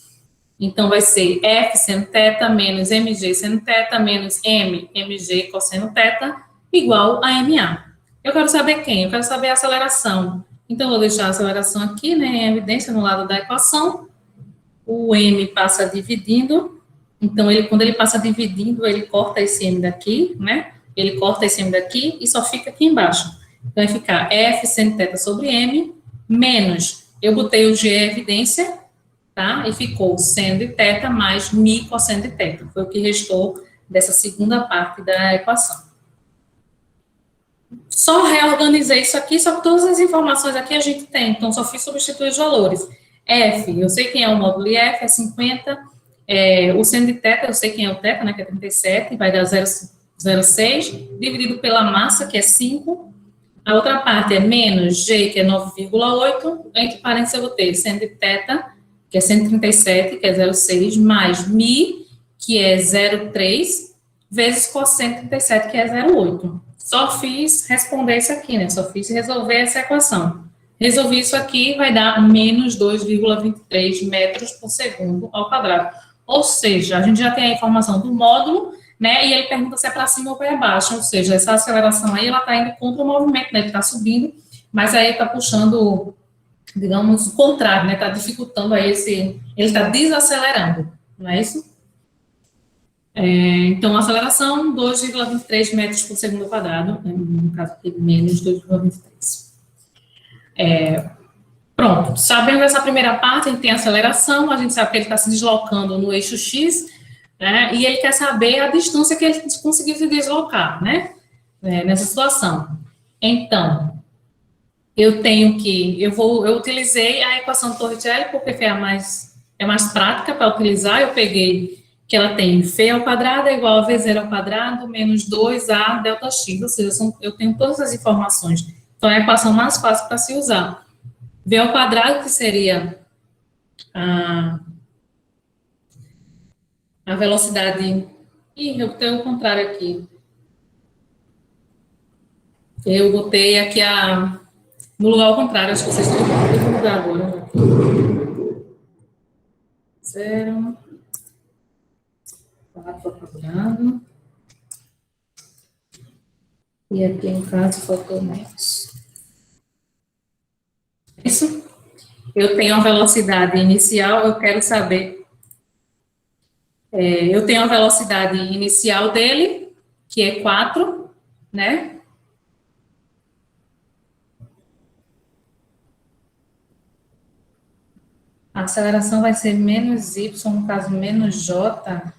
Então, vai ser F seno θ menos mg seno θ menos mg cosseno θ igual a MA. Eu quero saber quem? Eu quero saber a aceleração. Então, vou deixar a aceleração aqui, né, em evidência no lado da equação. O M passa dividindo. Então, quando ele passa dividindo, ele corta esse M daqui, né? Ele corta esse M daqui e só fica aqui embaixo. Então, vai ficar F seno θ sobre M, menos, eu botei o G em evidência, tá? E ficou seno de θ mais mi cosseno de θ. Foi o que restou dessa segunda parte da equação. Só reorganizei isso aqui, só que todas as informações aqui a gente tem, então só fiz substituir os valores. F, eu sei quem é o módulo F, é 50, o seno de θ, eu sei quem é o θ, né, que é 37, vai dar 0,6, dividido pela massa, que é 5, a outra parte é menos G, que é 9,8, entre parênteses eu vou ter seno de θ, que é 137, que é 0,6, mais mi, que é 0,3, vezes cosseno de 37, que é 0,8. Só fiz responder isso aqui, né? Só fiz resolver essa equação. Resolvi isso aqui, vai dar menos 2,23 metros por segundo ao quadrado. Ou seja, a gente já tem a informação do módulo, né? E ele pergunta se é para cima ou para baixo. Ou seja, essa aceleração aí, ela está indo contra o movimento, né? Ele está subindo, mas aí está puxando, digamos, o contrário, né? Está dificultando aí ele está desacelerando, não é isso? Então, a aceleração, 2,23 metros por segundo ao quadrado, né, no caso aqui, menos 2,23. Pronto, sabendo essa primeira parte, a gente tem a aceleração, a gente sabe que ele está se deslocando no eixo X, né, e ele quer saber a distância que ele conseguiu se deslocar, né, nessa situação. Então, eu tenho que, eu utilizei a equação de Torricelli porque foi é mais prática para utilizar, eu peguei que ela tem φ ao quadrado é igual a V0 ao quadrado menos 2A delta X, ou seja, eu tenho todas as informações. Então, é a equação mais fácil para se usar. V ao quadrado, que seria a velocidade... Ih, eu tenho o contrário aqui. Eu botei aqui no lugar ao contrário, acho que vocês estão no lugar agora. 0, 4 ao quadrado. E aqui, no caso, faltou menos. Isso. Eu tenho a velocidade inicial, eu quero saber... eu tenho a velocidade inicial dele, que é 4, né? A aceleração vai ser menos y, no caso, menos j.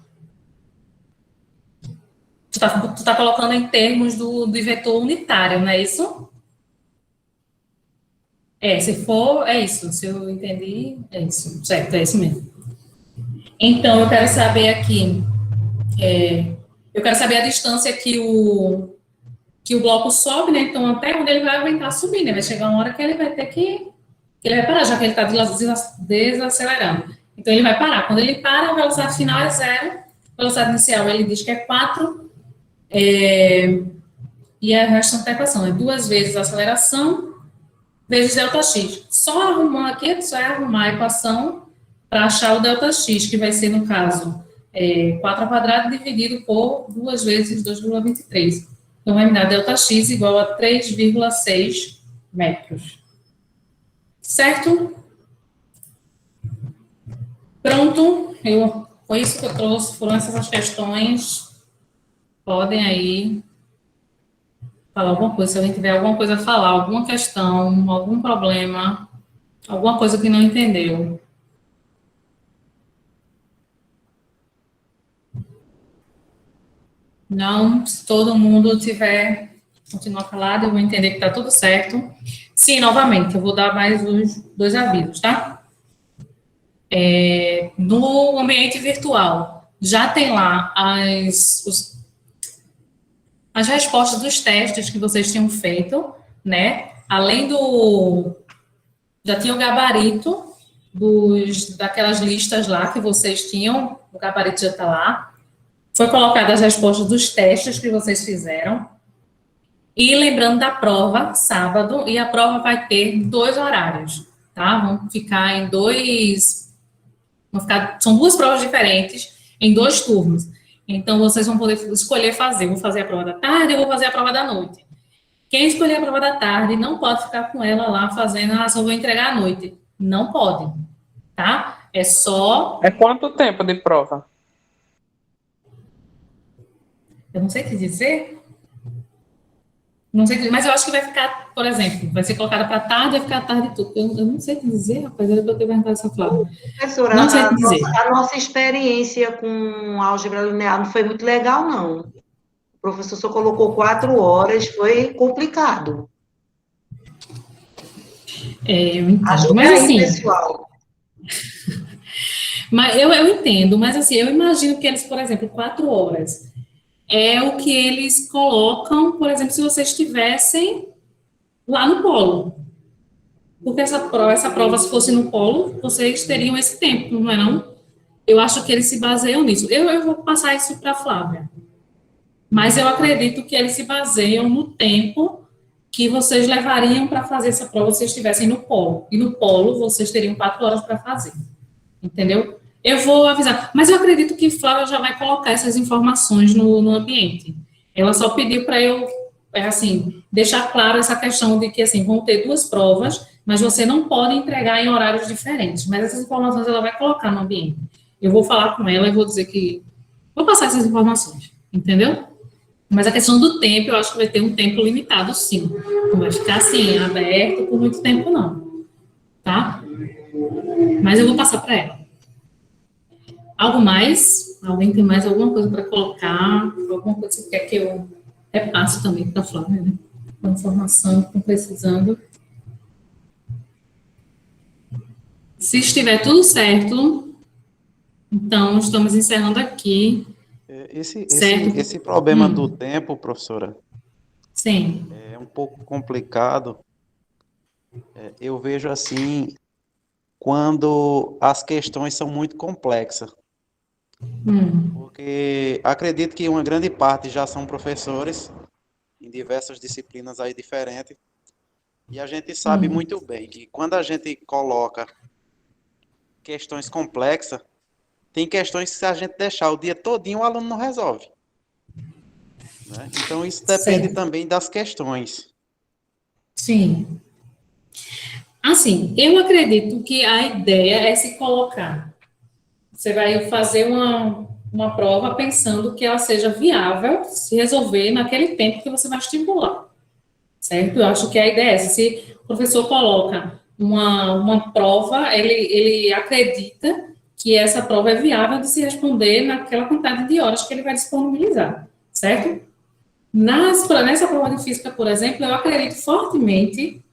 Tu tá colocando em termos do vetor unitário, não é isso? Se for, é isso. Se eu entendi, é isso. Certo, é isso mesmo. Então, eu quero saber aqui, eu quero saber a distância que o bloco sobe, né? Então, até onde ele vai aguentar subir, né? Vai chegar uma hora que ele vai ter que ele vai parar, já que ele está desacelerando. Então, ele vai parar. Quando ele para, a velocidade final é 0, a velocidade inicial ele diz que é 4, e a restante da equação é 2 vezes a aceleração vezes ΔX. Só arrumar aqui, só é arrumar a equação para achar o ΔX, que vai ser, no caso, 4 ao quadrado dividido por 2 vezes 2,23. Então, vai me dar ΔX igual a 3,6 metros. Certo? Pronto. Foi isso que eu trouxe, foram essas questões. Podem aí falar alguma coisa, se alguém tiver alguma coisa a falar, alguma questão, algum problema, alguma coisa que não entendeu. Não, se todo mundo tiver, continuar calado, eu vou entender que está tudo certo. Sim, novamente, eu vou dar mais os 2 avisos, tá? No ambiente virtual, já tem lá as respostas dos testes que vocês tinham feito, né? Além já tinha o gabarito daquelas listas lá que vocês tinham, o gabarito já está lá. Foi colocada as respostas dos testes que vocês fizeram. E lembrando da prova, sábado, e a prova vai ter 2 horários, tá? São 2 provas diferentes em 2 turnos. Então, vocês vão poder escolher fazer. Vou fazer a prova da tarde, eu vou fazer a prova da noite. Quem escolher a prova da tarde não pode ficar com ela lá fazendo, só vou entregar à noite. Não pode, tá? É só...
É quanto tempo de prova?
Eu não sei te dizer. Não sei, mas eu acho que vai ficar, por exemplo, vai ser colocada para tarde, vai ficar a tarde tudo. Eu não sei te dizer, rapaz, era para eu ter perguntado essa Flávia.
Professora,
não sei te dizer.
A nossa experiência com álgebra linear não foi muito legal, não. O professor só colocou 4 horas, foi complicado.
Eu entendo, mas
aí,
assim...
pessoal.
Mas eu entendo, mas assim, eu imagino que eles, por exemplo, 4 horas... é o que eles colocam, por exemplo, se vocês estivessem lá no polo. Porque essa prova, se fosse no polo, vocês teriam esse tempo, não é não? Eu acho que eles se baseiam nisso. Eu vou passar isso para a Flávia. Mas eu acredito que eles se baseiam no tempo que vocês levariam para fazer essa prova se estivessem no polo. E no polo, vocês teriam 4 horas para fazer. Entendeu? Eu vou avisar, mas eu acredito que Flávia já vai colocar essas informações no ambiente. Ela só pediu para eu, deixar claro essa questão de que, vão ter 2 provas, mas você não pode entregar em horários diferentes. Mas essas informações ela vai colocar no ambiente. Eu vou falar com ela e vou dizer que... Vou passar essas informações, entendeu? Mas a questão do tempo, eu acho que vai ter um tempo limitado, sim. Não vai ficar, aberto por muito tempo, não. Tá? Mas eu vou passar para ela. Algo mais? Alguém tem mais alguma coisa para colocar? Alguma coisa que quer que eu repasse também para a Flávia, né? Com informação que estão precisando. Se estiver tudo certo, então estamos encerrando aqui, certo?
Esse problema do tempo, professora,
Sim.
é um pouco complicado. Eu vejo assim, quando as questões são muito complexas, porque acredito que uma grande parte já são professores em diversas disciplinas aí diferentes, e a gente sabe muito bem que quando a gente coloca questões complexas, tem questões que se a gente deixar o dia todinho, o aluno não resolve, né? Então, isso depende
Certo.
também das questões.
Sim. Assim, eu acredito que a ideia é se colocar. Você vai fazer uma prova pensando que ela seja viável se resolver naquele tempo que você vai estipular, certo? Eu acho que a ideia é essa. Se o professor coloca uma prova, ele acredita que essa prova é viável de se responder naquela quantidade de horas que ele vai disponibilizar, certo? Nessa prova de física, por exemplo, eu acredito fortemente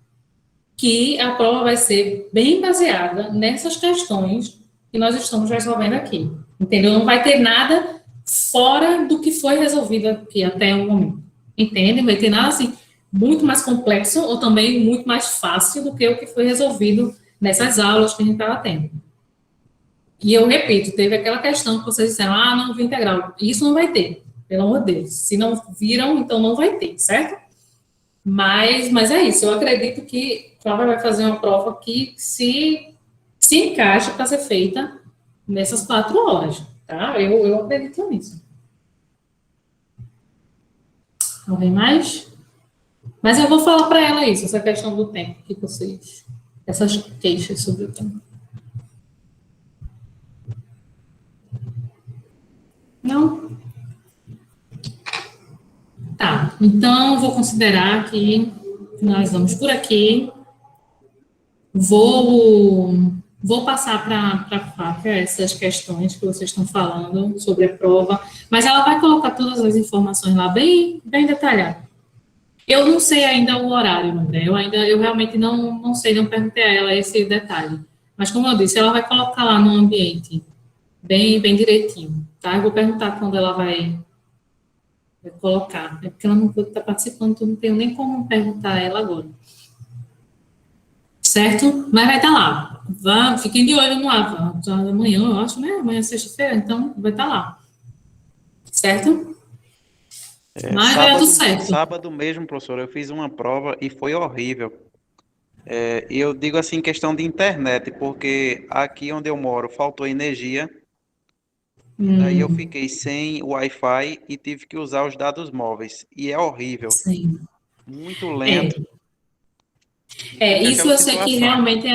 que a prova vai ser bem baseada nessas questões que nós estamos resolvendo aqui. Entendeu? Não vai ter nada fora do que foi resolvido aqui até o momento. Entende? Não vai ter nada assim muito mais complexo ou também muito mais fácil do que o que foi resolvido nessas aulas que a gente estava tendo. E eu repito, teve aquela questão que vocês disseram, não vi integral. Isso não vai ter, pelo amor de Deus. Se não viram, então não vai ter, certo? Mas é isso, eu acredito que a prova vai fazer uma prova que se encaixa para ser feita nessas 4 horas, tá? Eu acredito nisso. Alguém mais? Mas eu vou falar para ela isso, essa questão do tempo, que vocês, essas queixas sobre o tempo. Não? Tá, então vou considerar que nós vamos por aqui. Vou passar para a Fábia essas questões que vocês estão falando sobre a prova, mas ela vai colocar todas as informações lá bem detalhado. Eu não sei ainda o horário, André, eu realmente não sei, não perguntei a ela esse detalhe. Mas como eu disse, ela vai colocar lá no ambiente bem direitinho, tá? Eu vou perguntar quando ela vai colocar, é porque ela não pode estar participando, então não tenho nem como perguntar a ela agora. Certo? Mas vai estar lá. Fiquem de olho no ar. Amanhã, eu acho, né? Amanhã é sexta-feira, então vai estar lá. Certo? Mas vai dar tudo certo.
Sábado mesmo, professor, eu fiz uma prova e foi horrível. Eu digo assim, questão de internet, porque aqui onde eu moro faltou energia. Daí eu fiquei sem Wi-Fi e tive que usar os dados móveis. E é horrível.
Sim.
Muito lento.
Isso eu sei que realmente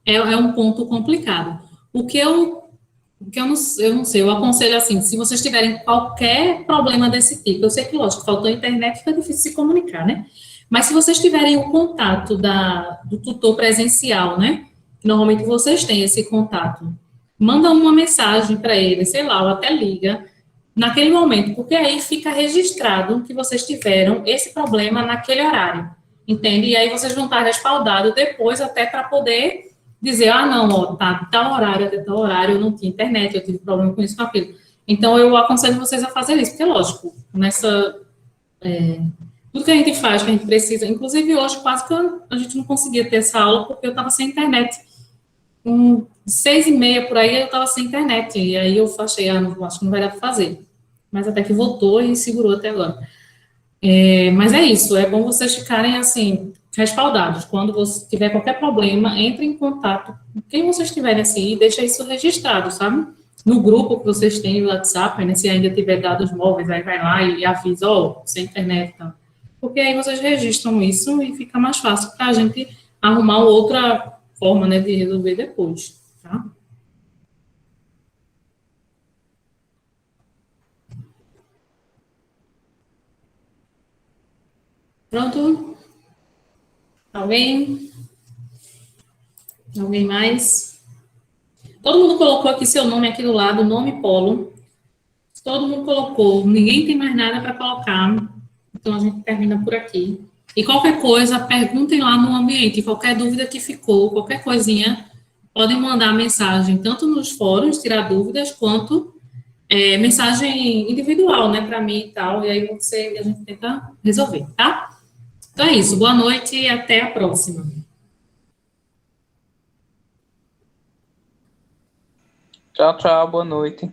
é um ponto complicado. O que eu não sei, eu aconselho assim, se vocês tiverem qualquer problema desse tipo, eu sei que, lógico, faltou internet, fica difícil se comunicar, né? Mas se vocês tiverem o contato do tutor presencial, né? Normalmente vocês têm esse contato. Manda uma mensagem para ele, sei lá, ou até liga, naquele momento, porque aí fica registrado que vocês tiveram esse problema naquele horário, entende? E aí vocês vão estar respaldados depois até para poder dizer, não, ó, tá, tal horário, até tal horário, eu não tinha internet, eu tive problema com isso, com aquilo. Então, eu aconselho vocês a fazer isso, porque, lógico, tudo que a gente faz, que a gente precisa, inclusive hoje quase que a gente não conseguia ter essa aula porque eu estava sem internet. 6h30 por aí eu estava sem internet, e aí eu achei, acho que não vai dar para fazer. Mas até que voltou e segurou até agora. Mas é isso, é bom vocês ficarem assim, respaldados. Quando você tiver qualquer problema, entre em contato com quem vocês tiverem assim e deixa isso registrado, sabe? No grupo que vocês têm no WhatsApp, né, se ainda tiver dados móveis, aí vai lá e avisa, sem internet e tal. Porque aí vocês registram isso e fica mais fácil para a gente arrumar outra forma, né, de resolver depois, tá? Pronto? Alguém? Alguém mais? Todo mundo colocou aqui seu nome aqui do lado, nome Polo. Todo mundo colocou, ninguém tem mais nada para colocar. Então a gente termina por aqui. E qualquer coisa, perguntem lá no ambiente, qualquer dúvida que ficou, qualquer coisinha, podem mandar mensagem tanto nos fóruns, tirar dúvidas, quanto mensagem individual, né, para mim e tal, e aí a gente tenta resolver, tá? Então é isso, boa noite e até a próxima.
Tchau, tchau, boa noite.